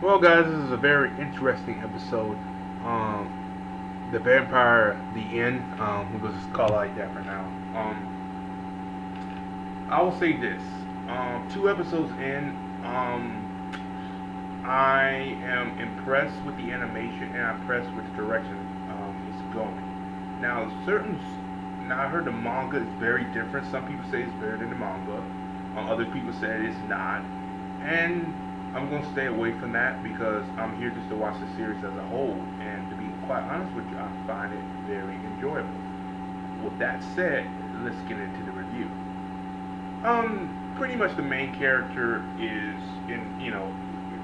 Well, guys, this is a very interesting episode. The vampire, the end. We'll just call it like that for now. I will say this: two episodes in, I am impressed with the animation and I'm impressed with the direction it's going. Now, now I heard the manga is very different. Some people say it's better than the manga. Other people say it's not, and I'm gonna stay away from that because I'm here just to watch the series as a whole. And to be quite honest with you, I find it very enjoyable. With that said, let's get into the review. Pretty much the main character is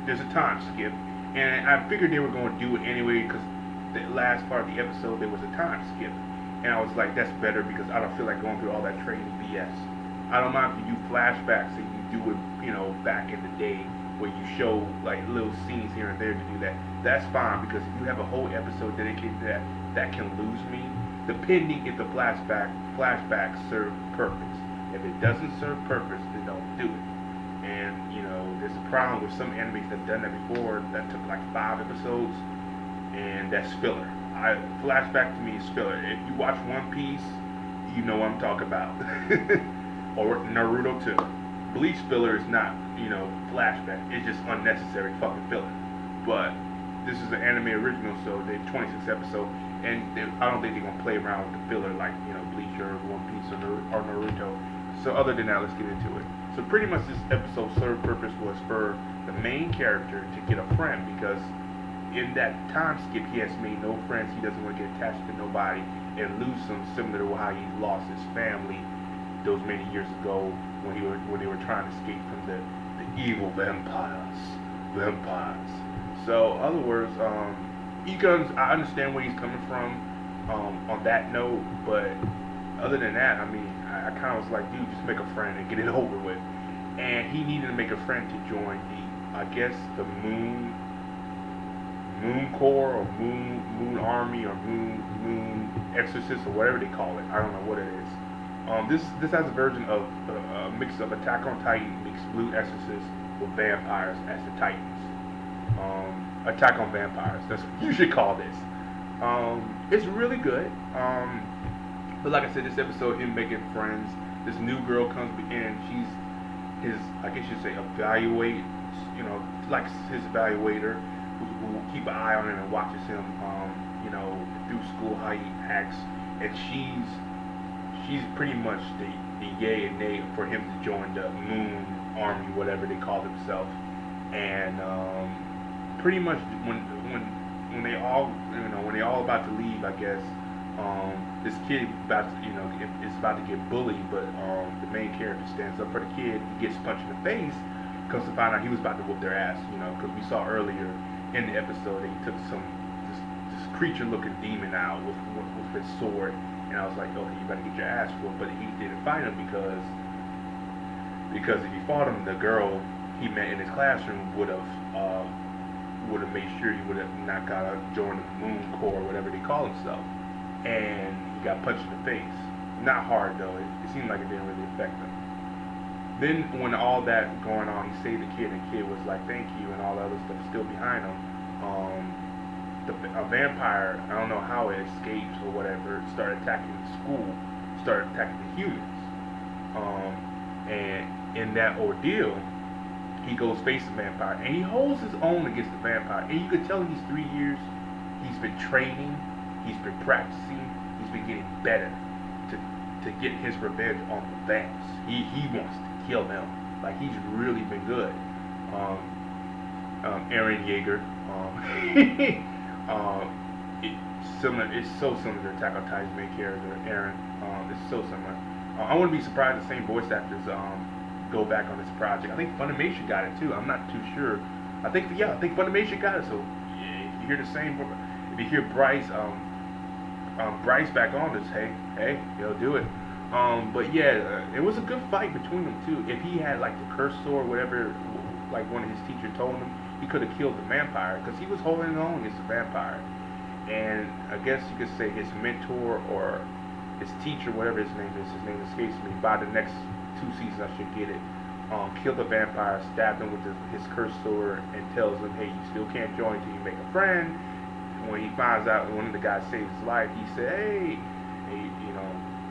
there's a time skip, and I figured they were going to do it anyway because the last part of the episode there was a time skip, and I was like, that's better because I don't feel like going through all that training BS. I don't mind if you do flashbacks and you do it, back in the day where you show like little scenes here and there to do that. That's fine because if you have a whole episode dedicated to that, that can lose me, depending if the flashbacks serve purpose. If it doesn't serve purpose, then don't do it. And there's a problem with some animes that have done that before that took like 5 episodes, and that's filler. Flashback to me is filler. If you watch One Piece, you know what I'm talking about. Or Naruto too. Bleach filler is not, flashback. It's just unnecessary fucking filler. But this is an anime original, so they're 26 episodes, and I don't think they're gonna play around with the filler like Bleach or One Piece or Naruto. So other than that, let's get into it. So pretty much this episode's third purpose was for the main character to get a friend because in that time skip he has made no friends. He doesn't want to get attached to nobody and lose them, similar to how he lost his family those many years ago when they were trying to escape from the evil vampires. So, in other words, I understand where he's coming from on that note, but other than that, I mean, I kind of was like, dude, just make a friend and get it over with. And he needed to make a friend to join I guess, the Moon Corps or Moon Army or Moon Exorcist or whatever they call it. I don't know what it is. This has a version of a mix of Attack on Titan meets Blue Exorcist with vampires as the Titans. Attack on Vampires. That's what you should call this. It's really good. But like I said, this episode, him making friends. This new girl comes in. She's his, I guess you'd say, like his evaluator, who keep an eye on him and watches him, through school how he acts, and she's pretty much the yay and nay for him to join the Moon Army, whatever they call themselves. And pretty much when they all about to leave, I guess, this kid is about to get bullied, but the main character stands up for the kid. He gets punched in the face. Comes to find out he was about to whoop their ass, because we saw earlier in the episode that he took this creature-looking demon out with his sword, and I was like, okay, you better get your ass whooped. But he didn't fight him because if he fought him, the girl he met in his classroom would have made sure he would have not got to join the Moon Corps, whatever they call himself, and he got punched in the face. Not hard though. It seemed like it didn't really affect him. Then when all that going on, he saved the kid, and the kid was like, thank you, and all the other stuff still behind him. A vampire, I don't know how it escapes or whatever, started attacking the school, started attacking the humans. And in that ordeal, he goes face the vampire, and he holds his own against the vampire. And you could tell in these 3 years, he's been training, he's been practicing, he's been getting better to get his revenge on the vamps. He wants to kill them. Like, he's really been good. Aaron Yeager. It's so similar to Attack on Titan's main character, Aaron. It's so similar. I wouldn't be surprised the same voice actors go back on this project. I think Funimation got it too. I'm not too sure. I think Funimation got it. So yeah, if you hear the same, if you hear Bryce back on this, hey, he'll do it. But yeah, it was a good fight between them too. If he had like the curse sword, whatever, like one of his teachers told him, he could have killed the vampire because he was holding it on against the vampire. And I guess you could say his mentor or his teacher, whatever his name escapes me. By the next 2 seasons, I should get it. killed the vampire, stabbed him with his cursed sword, and tells him, hey, you still can't join until you make a friend. And when he finds out one of the guys saved his life, he said, hey,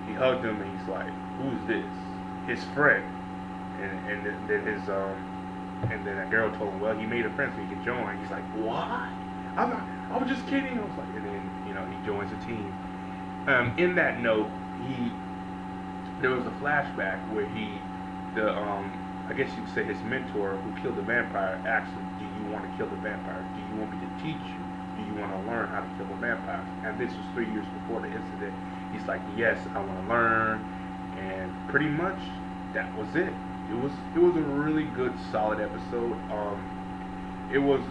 he hugged him, and he's like, who's this? His friend. And then that girl told him, well, he made a friend so he could join. He's like, what? I was just kidding. I was like, and then he joins the team. In that note, there was a flashback where I guess you could say his mentor who killed the vampire asked him, do you want to kill the vampire? Do you want me to teach you? Do you want to learn how to kill the vampire? And this was 3 years before the incident. He's like, yes, I want to learn. And pretty much that was it. It was a really good, solid episode. It was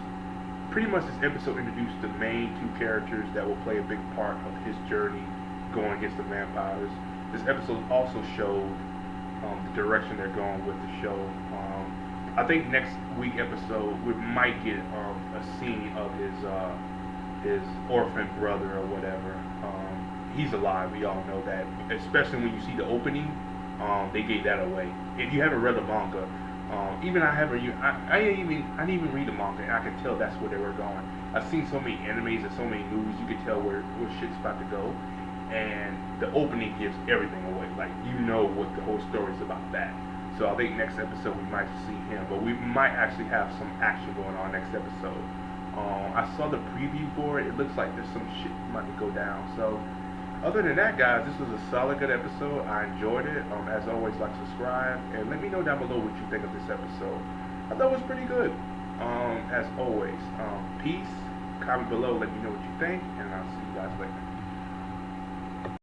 pretty much this episode introduced the main two characters that will play a big part of his journey going against the vampires. This episode also showed the direction they're going with the show. I think next week episode we might get a scene of his orphan brother or whatever. He's alive. We all know that, especially when you see the opening. They gave that away. If you haven't read the manga, even I didn't even read the manga, and I could tell that's where they were going. I've seen so many animes and so many movies, you could tell where shit's about to go. And the opening gives everything away. Like, you know what the whole story is about that. So I think next episode we might see him, but we might actually have some action going on next episode. I saw the preview for it. It looks like there's some shit might go down. So other than that, guys, this was a solid, good episode. I enjoyed it. As always, like, subscribe, and let me know down below what you think of this episode. I thought it was pretty good. As always, peace. Comment below, let me know what you think, and I'll see you guys later.